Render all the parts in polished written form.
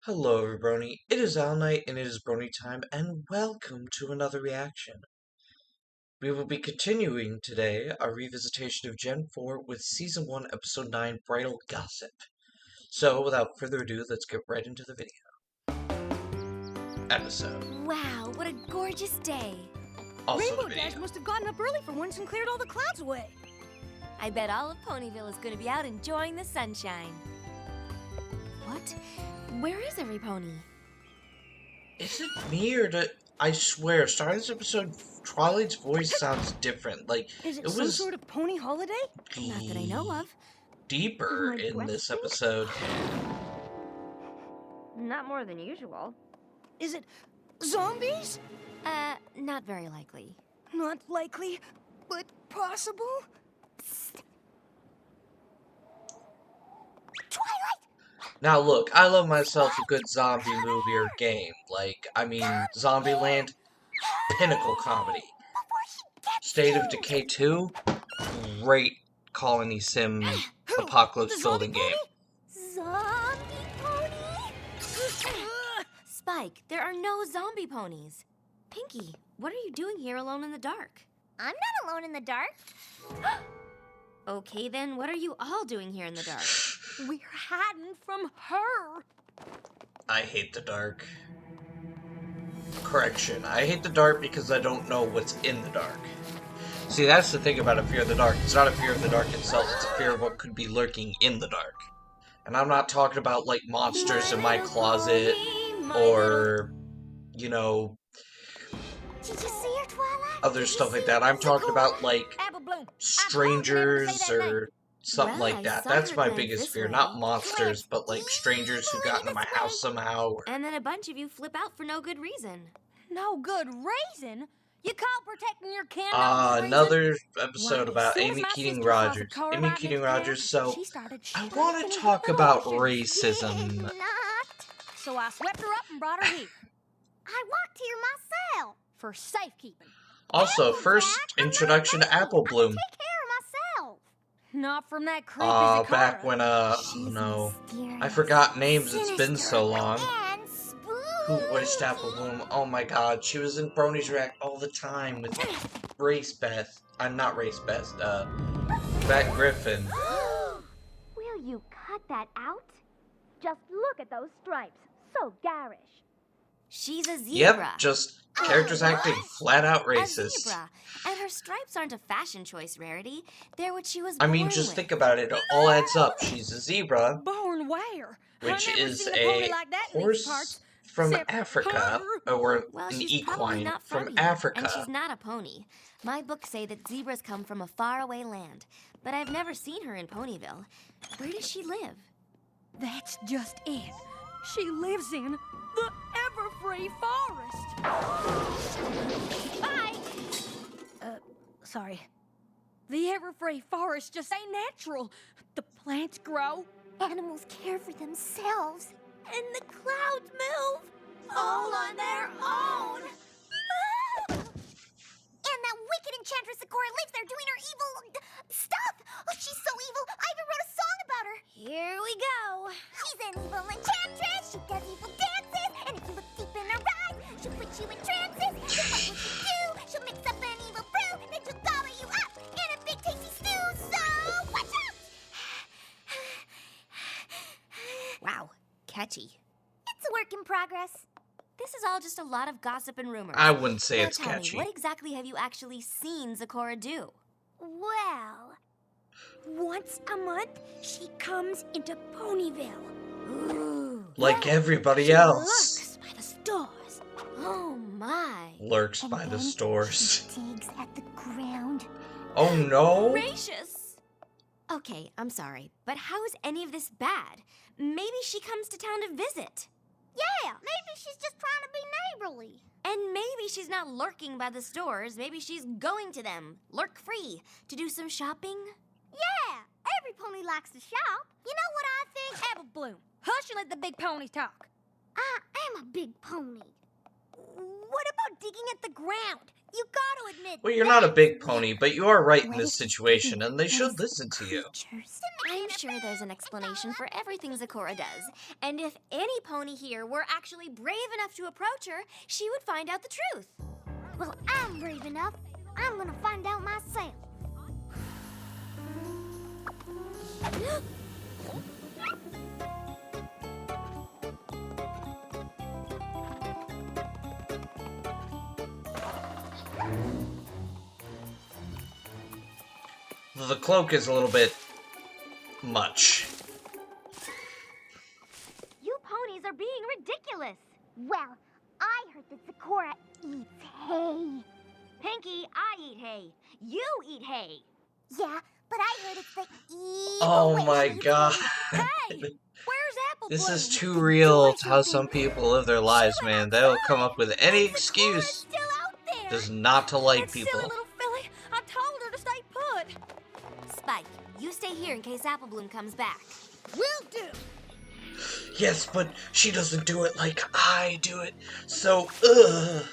Hello everybody, it is Al Night and it is Brony time, and welcome to another reaction. We will be continuing today our revisitation of Gen 4 with Season 1, Episode 9, Bridal Gossip. So, without further ado, let's get right into the video. Episode. Wow, what a gorgeous day. Also Rainbow the video. Dash must have gotten up early for once and cleared all the clouds away. I bet all of Ponyville is going to be out enjoying the sunshine. What? Where is every pony? Is it me or I swear, starting this episode, Twilight's voice sounds different. Like, Is it it some was sort of pony holiday? Not that I know of. deeper My in breath this stinks. episode. Not more than usual. Is it zombies? Not very likely. Not likely, but possible? Now look, I love myself a good zombie movie or game. Like, I mean, Zombieland, pinnacle comedy. State of Decay 2, great colony sim apocalypse building game. Zombie pony? Spike, there are no zombie ponies. Pinky, what are you doing here alone in the dark? I'm not alone in the dark. Okay then, what are you all doing here in the dark? We're hiding from her. I hate the dark. Correction, I hate the dark because I don't know what's in the dark. See, that's the thing about a fear of the dark. It's not a fear of the dark itself, it's a fear of what could be lurking in the dark. And I'm not talking about, like, monsters in my closet, or, you know, Did you see her, Twilight? other stuff like that. I'm talking about, like, Apple Bloom. strangers or something Well, like I that. saw That's her my glance biggest this fear. way. Not monsters, but like strangers who got into my house somehow. And then a bunch of you flip out for no good reason. No good reason. You call protecting your kin no good reason? Another episode Why, about soon as Amy my Keating sister saw the Rogers. car Amy right Keating next to Rogers, her, so she started I shaking want to in talk her about little racism. Not. So I swept her up and brought her here I walked here myself. for safekeeping. Also, first Jack, I'm not introduction to lazy. Apple I Bloom. can take care of myself. Not from that creepy Back Zakara. when, oh no. I forgot names, it's been so long. And Who spooky. voiced Apple Bloom? Oh my god, she was in Brony's React all the time with Race Beth. I'm not Race Beth, Bat Griffin. Will you cut that out? Just look at those stripes. So garish. She's a zebra. Yep, just characters acting flat out A racist. zebra. And her stripes aren't a fashion choice rarity. They're what she was I born mean, just with. think about it. It all adds up. She's a zebra, Born where? which I never is seen a pony a like that in these parts. horse from except Africa, her. or Well, an she's probably equine not from here, and Africa. she's not a pony. My books say that zebras come from a faraway land, but I've never seen her in Ponyville. Where does she live? That's just it. She lives in the Everfree Forest. Bye. Sorry. The Everfree Forest just ain't natural. The plants grow, Animals care for themselves. and the clouds move all on their own. And that wicked enchantress Sakura lives there doing her evil stuff. Oh, she's so evil. I even wrote a song about her. Here we go. She's an evil enchantress. She does evil dances. And if you look deep in her eyes, she'll put you in trances. Just like what you do. She'll mix up an evil brew. Then she'll gobble you up in a big tasty stew. So watch out. Wow, catchy. It's a work in progress. This is all just a lot of gossip and rumors. I wouldn't say Now it's tell catchy. me, what exactly have you actually seen Zakora do? Well, Once a month, she comes into Ponyville. Ooh. Like everybody She else. lurks by the stores. Oh my. Lurks and by the then stores. she digs at the ground. Oh no! Gracious. Okay, I'm sorry, but how is any of this bad? Maybe she comes to town to visit. Yeah, maybe she's just trying to be neighborly. And maybe she's not lurking by the stores. Maybe she's going to them, lurk free, to do some shopping. Yeah, every pony likes to shop. You know what I think? Apple Bloom, hush and let the big ponies talk. I am a big pony. What about digging at the ground? You gotta admit. Well, you're not a that's big weird. pony, but you are right in What this if it's situation, living and they should as listen to you. creatures? I'm sure there's an explanation for everything Zecora does. And if any pony here were actually brave enough to approach her, she would find out the truth. Well, I'm brave enough. I'm gonna find out myself. The cloak is a little bit much. You ponies are being ridiculous. Well, I heard that Zecora eats hay. Pinky, I eat hay. You eat hay. Yeah, but I heard it's the evil Oh way my to eat god. hay. Hey, where's Apple This Bloom? is too real Do to how some something. people live their lives, man. They'll come up with any Zecora's excuse still out there. just not to like That silly people. little filly. I told her to stay put. Spike, you stay here in case Apple Bloom comes back. Will do. Yes, but she doesn't do it like I do it. So, ugh.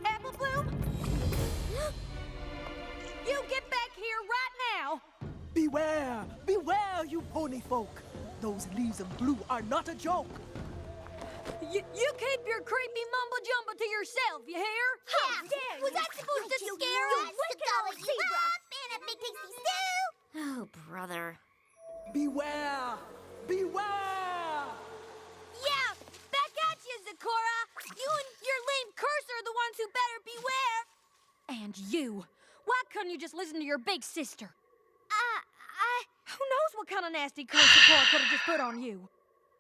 Apple Bloom? You get back here right now. Beware! Beware, you pony folk! Those leaves of blue are not a joke! You keep your creepy mumble jumble to yourself, you hear? How dare you? Was that supposed to scare us? wicked old You zebra. up in a big tasty stew? Oh, brother. Beware! Beware! Yeah, back at you, Zecora. You and your lame curse are the ones who better beware. And you. Why couldn't you just listen to your big sister? Who knows what kind of nasty curse Zecora could have just put on you?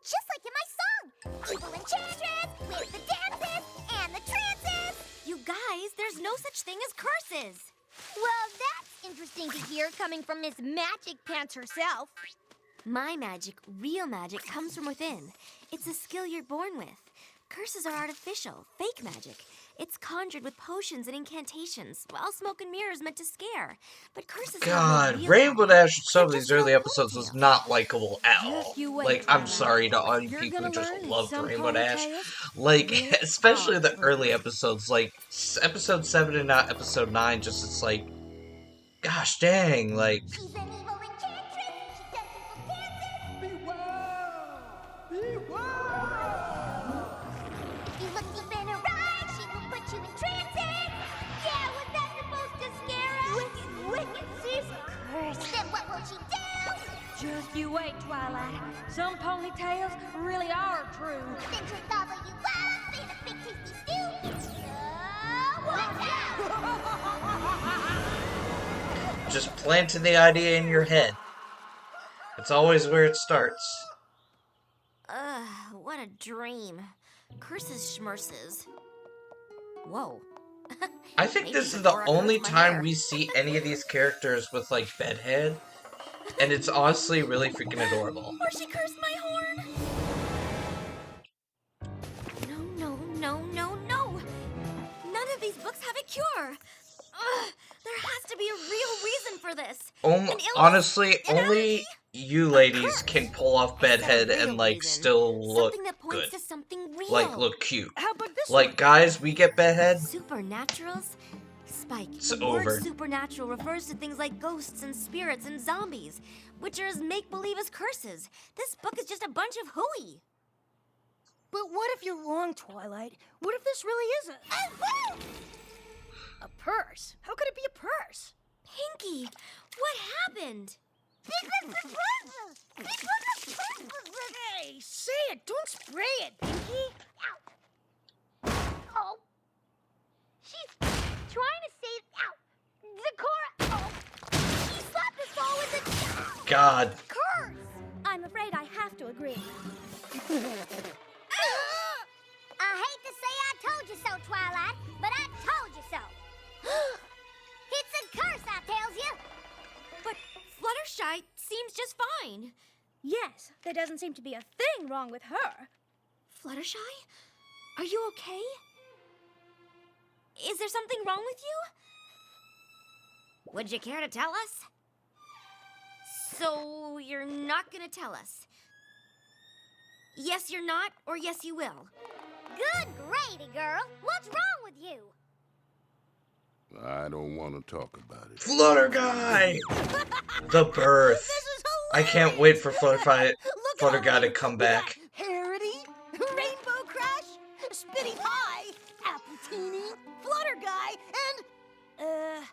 Just like in my song. Evil enchantress with the dances and the trances. You guys, there's no such thing as curses. Well, that's interesting to hear coming from Miss Magic Pants herself. My magic, real magic, comes from within. It's a skill you're born with. Curses are artificial, fake magic. It's conjured with potions and incantations, while smoke and mirrors meant to scare. But curses have no God, real Rainbow power. Dash in some of They're these just early a episodes was ponytail. not likable at all. Just you wait, Like, I'm Twilight. sorry to all you You're people who gonna just learn that loved some Rainbow Dash. ponytails Like, really especially aren't the for early you. episodes, like episode 7 and not episode 9, just it's like, gosh dang, like, She's an evil enchantress. She does evil dances. Beware! Beware! If you look deep in her eyes, she will put you in trances. Yeah, was that supposed to scare us? Wicked, she's cursed. Then what will she do? Just you wait, Twilight. Some ponytails really are true. Then she'll gobble you up in a big tasty stew. Watch out! just planting the idea in your head. It's always where it starts. Ugh, what a dream. Curses schmerses. Whoa. I think Maybe this is the before I only curse my time hair. we see any of these characters with, like, bedhead. And it's honestly really freaking adorable. Or she cursed my horn. No, no, no, no, no. None of these books have a cure. Ugh, there has to be a real reason for this. An illness? Honestly, An only allergy? you A ladies curse? can pull off Is that a bedhead real and, like, reason? still look Something that points good. to something real. Like, look cute. How about this Like, guys, we get bedhead. Supernaturals? Spike, It's the over. word supernatural refers to things like ghosts and spirits and zombies, which are as make-believe as curses. This book is just a bunch of hooey. But what if you're wrong, Twilight? What if this really is a purse? How could it be a purse? Pinky, what happened? Hey, say it! Don't spray it, Pinky! Oh. She's trying to save. Ow. Zecora. Oh. She slapped us all with a God. curse. I'm afraid I have to agree. I hate to say I told you so, Twilight, but I told you so. It's a curse, I tells you. But Fluttershy seems just fine. Yes, there doesn't seem to be a thing wrong with her. Fluttershy? Are you okay? Is there something wrong with you? Would you care to tell us? So, you're not gonna tell us? Yes, you're not, or yes, you will? Good gravy, girl. What's wrong with you? I don't want to talk about it. Flutter Guy! The birth. This is I can't wait for Flutter Guy to come back. Harity, Rainbow Crash, Spitty Pie, Appletini, Flutter Guy, and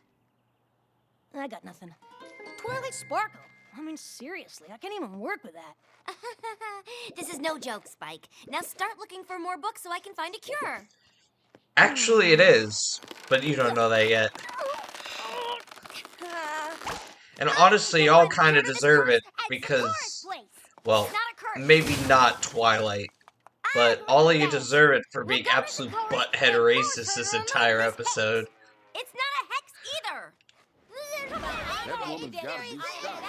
I got nothing. Twilight Sparkle. I mean, seriously, I can't even work with that. This is no joke, Spike. Now start looking for more books so I can find a cure. Actually, it is, but you don't know that yet. And honestly, y'all kind of deserve it because, well, maybe not Twilight, but all of you deserve it for being absolute butthead racist this entire episode. It's not a hex either. That woman's gotta be stopped.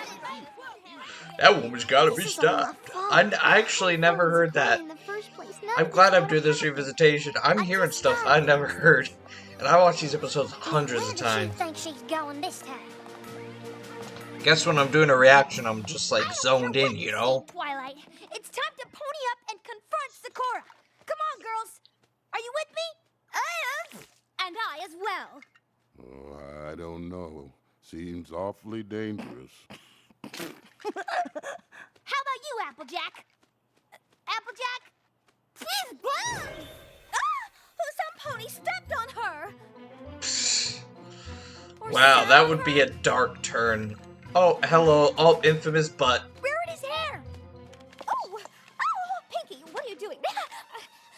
That woman's gotta be stopped. I actually never heard that. I'm glad I'm doing this revisitation. I'm hearing stuff I never heard. And I watch these episodes hundreds of times. Thinks she's going this time. Guess when I'm doing a reaction, I'm just like zoned in, you know? Twilight, it's time to pony up and confront Sakura. Come on, girls. Are you with me? I am. And I as well. Oh, I don't know. Seems awfully dangerous. How about you, Applejack? Applejack? She's blind! Some pony stepped on her! Wow, that would be a dark turn. Oh, hello. Oh, infamous butt. Rarity's hair! Oh, Pinky, what are you doing?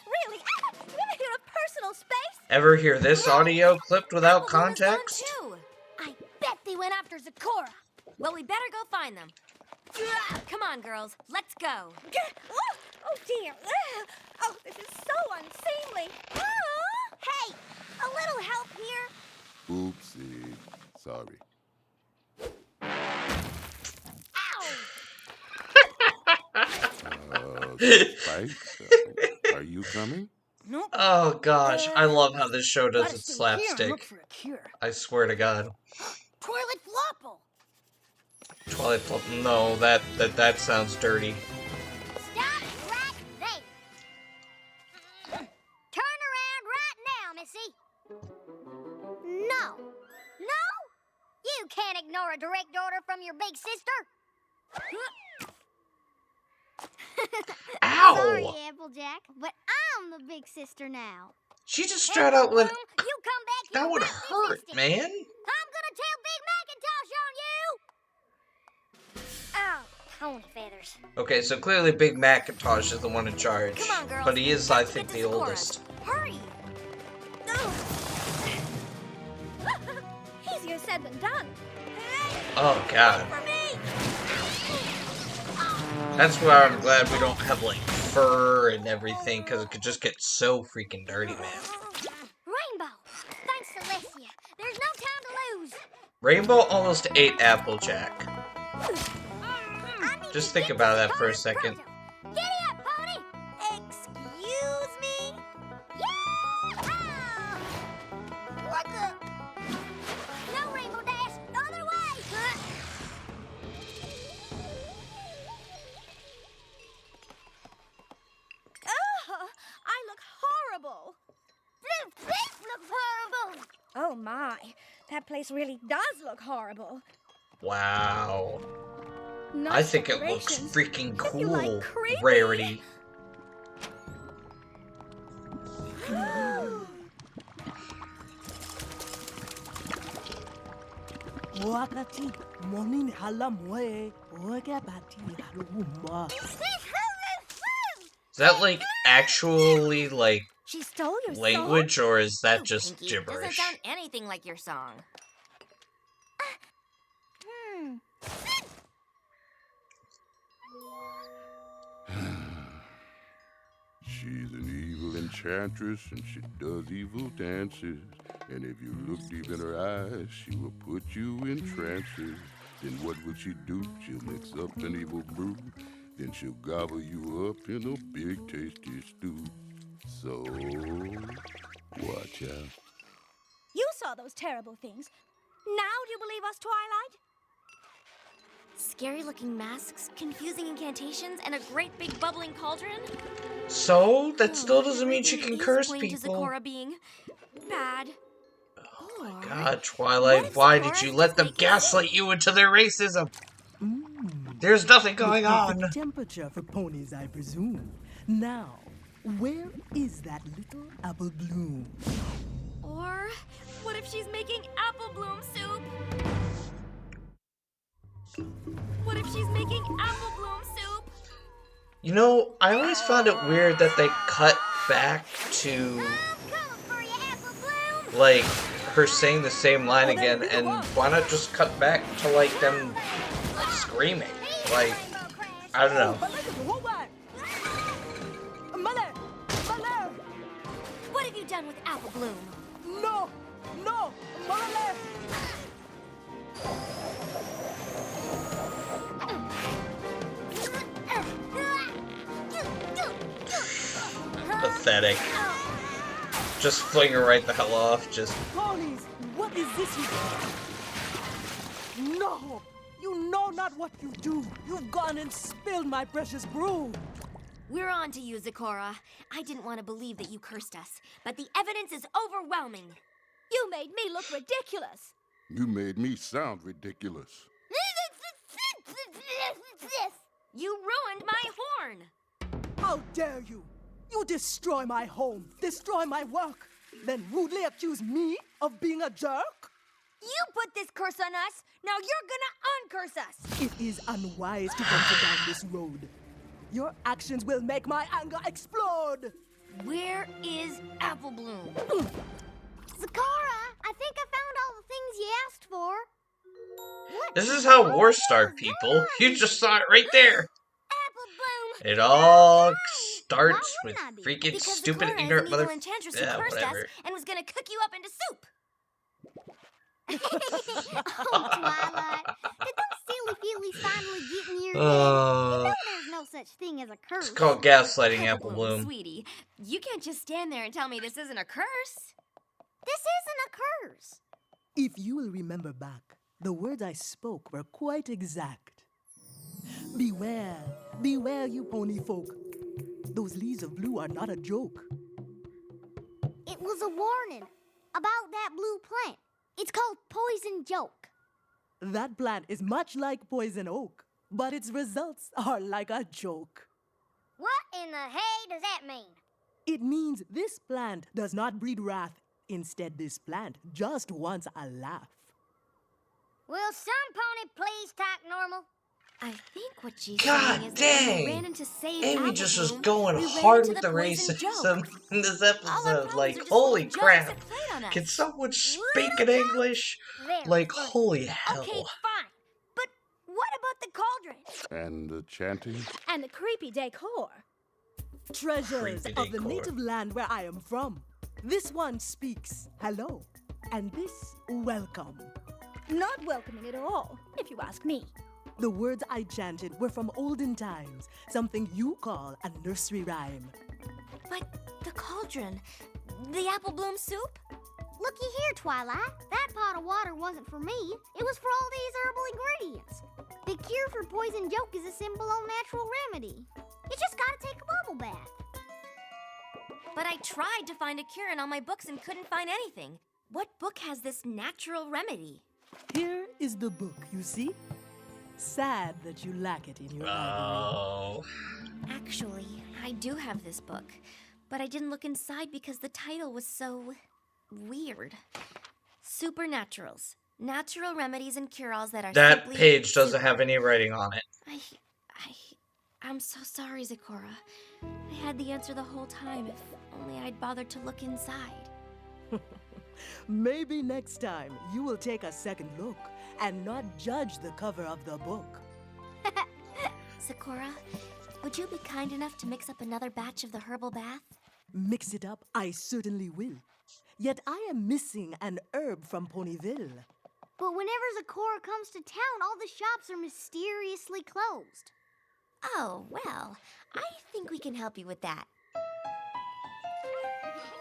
Really? You ever hear of personal space? Ever hear this audio clipped without context? Too. I bet they went after Sakura. Well, we better go find them. Come on, girls. Let's go. Oh, dear. Oh, this is so unseemly. Hey, a little help here? Oopsie. Sorry. Spike, are you coming? Nope. Oh gosh, I love how this show does Gotta its stay here and slapstick. look for a cure. I swear to God. Toilet Flopple. Twilight Flop. No, that sounds dirty. Stop right there. Turn around right now, Missy. No. No? You can't ignore a direct order from your big sister. Ow! Sorry, Applejack, but I'm the big sister now. She just straight out went. You come back here That would right this hurt, instant. man. I'm gonna tell Big Macintosh on you! Oh, pony feathers. Okay, so clearly Big Macintosh is the one in charge. Come on, girls. But he is, Let's I think, get the to Sakura. oldest. Hurry! Easier said than done. Oh God. For me! That's why I'm glad we don't have like fur and everything, because it could just get so freaking dirty, man. Rainbow, thanks Celestia. There's no time to lose. Rainbow almost ate Applejack. I need Just to think get about this that for a card second. pronto. Giddy up, pony! Excuse me? Yeah! What the? No, Rainbow Dash! The other way! Oh, I look horrible. This looks horrible! Oh my, that place really does look horrible. Wow. I Nice think it looks decorations. freaking If you like cool. creepy. Rarity. Wakati morning halamwe ogabati halumba. Is that like actually like She stole your language, or is that You, just Pinky. Doesn't gibberish? sound anything like your song. She's an evil enchantress and she does evil dances. And if you look deep in her eyes, she will put you in trances. Then what will she do? She'll mix up an evil brew. Then she'll gobble you up in a big tasty stew. So, watch out. You saw those terrible things. Now do you believe us, Twilight? Scary-looking masks, confusing incantations, and a great big bubbling cauldron? So, that still doesn't mean she Everything can is curse pointing to people. Zecora being bad. Oh my Or god, what Twilight, if why did Zecora's you let just them making gaslight you into their racism? There's nothing The going perfect on. temperature for ponies, I presume. Now, where is that little apple bloom? Or what if she's making apple bloom soup? What if she's making apple bloom soup? You know, I always found it weird that they cut back to, like, her saying the same line again, and why not just cut back to, like, them screaming? Like, I don't know. Mother! Mother! What have you done with apple bloom? No! No! Mother! Pathetic. Just fling her right the hell off, just... Ponies! What is this you do? No! You know not what you do! You've gone and spilled my precious brew! We're on to you, Zecora. I didn't want to believe that you cursed us, but the evidence is overwhelming. You made me look ridiculous. You made me sound ridiculous. You ruined my horn! How dare you! You destroy my home, destroy my work, then rudely accuse me of being a jerk? You put this curse on us. Now you're gonna uncurse us. It is unwise to venture down this road. Your actions will make my anger explode! Where is apple bloom? Zecora, I think I found all the things you asked for. This is how wars start, people. You just saw it right there. Apple Bloom. It all starts Why with wouldn't I be? freaking Because stupid Zecora is ignorant an mother... evil enchantress who Yeah, cursed whatever. us and was gonna cook you up into soup. Oh, Twilight. Did those silly feelies finally get in your head? You know there's no such thing as a curse. It's called gaslighting, Apple Bloom. Sweetie, you can't just stand there and tell me this isn't a curse. This isn't a curse. If you will remember back, the words I spoke were quite exact. Beware, beware, you pony folk. Those leaves of blue are not a joke. It was a warning about that blue plant. It's called Poison Joke. That plant is much like poison oak, but its results are like a joke. What in the hay does that mean? It means this plant does not breed wrath. Instead, this plant just wants a laugh. Will some pony please talk normal? I think what she's God saying is that when we dang! ran into save Amy Apple just was Bloom, going we ran hard into with the poison racism joke. in this All our episode. problems Like, are just holy little jokes crap. that played on us. Can someone speak in English? Very Like, funny. holy hell. Okay, fine. But what about the cauldron? And the chanting? And the creepy decor? Treasures Creepy of the decor. native land where I am from. This one speaks hello, and this welcome. Not welcoming at all, if you ask me. The words I chanted were from olden times, something you call a nursery rhyme. But the cauldron, the apple bloom soup? Looky here, Twilight. That pot of water wasn't for me. It was for all these herbal ingredients. The cure for Poison Joke is a simple, all-natural remedy. You just gotta take a bubble bath. But I tried to find a cure in all my books and couldn't find anything. What book has this natural remedy? Here is the book, you see? Sad that you lack it in your library. Oh. Actually, I do have this book, but I didn't look inside because the title was so weird. Supernaturals. Natural remedies and cure-alls that are That simply page doesn't super. have any writing on it. I'm so sorry, Zecora. I had the answer the whole time. If only I'd bothered to look inside. Maybe next time you will take a second look and not judge the cover of the book. Zecora, would you be kind enough to mix up another batch of the herbal bath? Mix it up, I certainly will. Yet I am missing an herb from Ponyville. But whenever Zecora comes to town, all the shops are mysteriously closed. Oh, well, I think we can help you with that.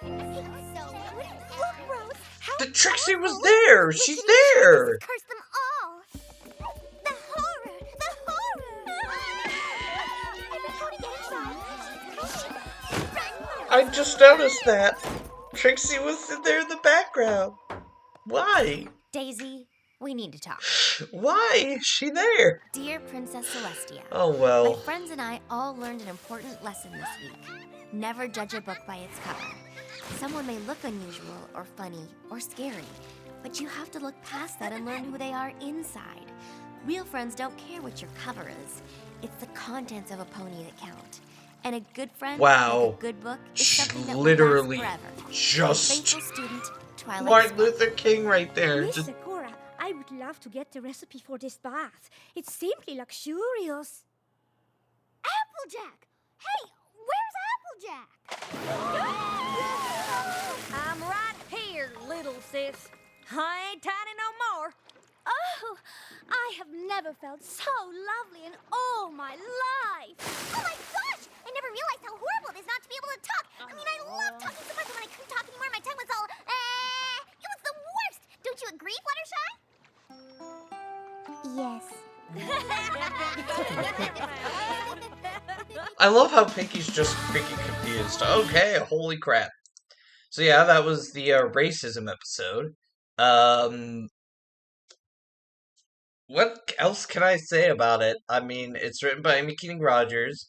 Look, Rose, how The Trixie was powerful. there! Wicked She's Enchantress there! has cursed them all. The horror! The horror! Everybody get inside. I just noticed that. Trixie was there in the background. Why? Daisy, we need to talk. Why is she there? Dear Princess Celestia, Oh my well. friends and I all learned an important lesson this week. Never judge a book by its cover. Someone may look unusual or funny or scary, but you have to look past that and learn who they are inside. Real friends don't care what your cover is. It's the contents of a pony that count. And a good friend, Wow. like a good book, is something that Literally will last forever. just Faithful student, Twilight Martin Sparkle. Luther King right there. Miss Just Sakura, I would love to get the recipe for this bath. It's simply luxurious. Applejack! Hey, where's Applejack? I'm right here, little sis. I ain't tiny no more. Oh, I have never felt so lovely in all my life. Oh my gosh! I never realized how horrible it is not to be able to talk. I mean, I love talking so much, but when I couldn't talk anymore, my tongue was all, It was the worst! Don't you agree, Fluttershy? Yes. I love how Pinky's just freaking confused. Okay, holy crap. So yeah, that was the racism episode. What else can I say about it? I mean, it's written by Amy Keating Rogers.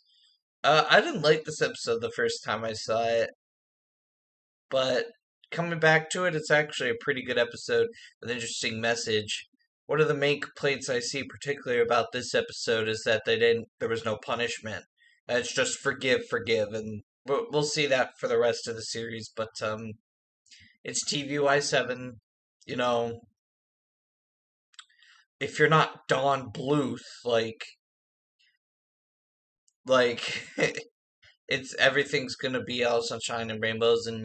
I didn't like this episode the first time I saw it, but coming back to it, it's actually a pretty good episode with an interesting message. One of the main complaints I see, particularly about this episode, is that there was no punishment. It's just forgive, and we'll see that for the rest of the series. But it's TVY7, you know. If you're not Don Bluth, like it's everything's gonna be all sunshine and rainbows, and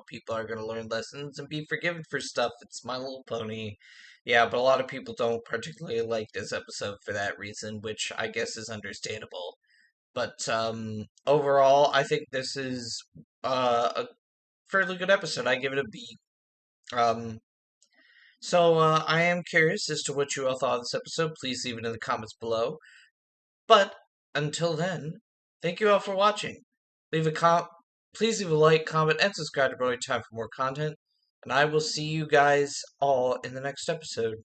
people are gonna learn lessons and be forgiven for stuff. It's My Little Pony. Yeah, but a lot of people don't particularly like this episode for that reason, which I guess is understandable. But overall, I think this is a fairly good episode. I give it a B. So I am curious as to what you all thought of this episode. Please leave it in the comments below. But until then, thank you all for watching. Please leave a like, comment, and subscribe to Brony Time for more content. And I will see you guys all in the next episode.